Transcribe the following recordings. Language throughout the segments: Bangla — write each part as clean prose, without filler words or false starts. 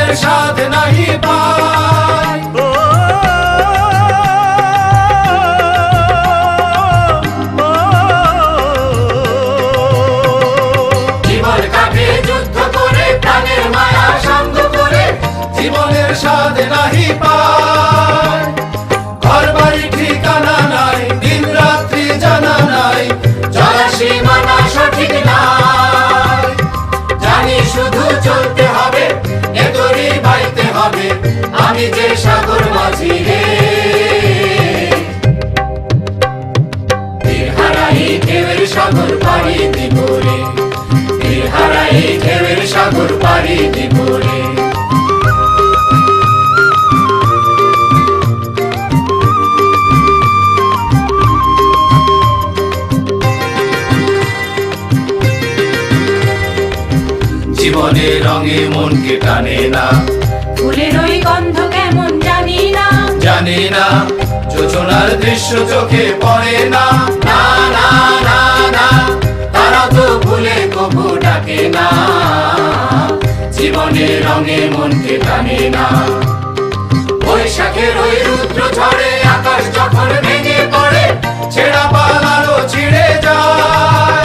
জীবনের স্বাদ নাহি পায়। জীবন কাটে যুদ্ধ করে, প্রাণের মায়া সঙ্গ করে, জীবনের স্বাদ নাহি পায়। ঘর বাড়ি ঠিকানা নাই, দিন রাত্রি জানা নাই, চলার সীমানা সঠিক নাই। জানি শুধু চলতে হবে, এ দড়ি বাইতে হবে, আমি যে সাগর মাঝি রে। তীর হারাই ঢেউয়ের সাগর পাড়ি দিব রে, তীর হারাই ঢেউয়ের সাগর পাড়ি দিব রে। জীবনের রঙে মনকে টানে না, ফুলের ওই গন্ধ কেমন জানি না, জানি না, যোজনার দৃশ্য চোখে পড়ে না। না না না না, তারা তো ভুলে কবু ডাকে না, জীবনের রঙে মনকে টানে না। বৈশাখের ওই রুদ্র ঝড়ে আকাশ যখন ভেঙে পড়ে, ছেঁড়া পালারও ছিঁড়ে যায়।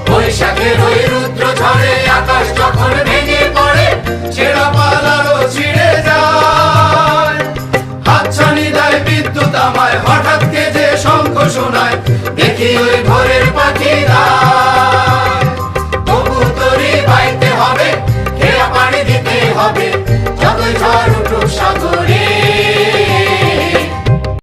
বৈশাখের ওই রুদ্র ঝড়ে আকাশ যখন ভেঙে পড়ে, ছেঁড়া পালারও ছিঁড়ে যায়। হাতছানি দেয় বিদ্যুৎ আমায়, হঠাৎ কে যে শঙ্খ শোনায়, দেখি ওই ভোরের পাখিরা।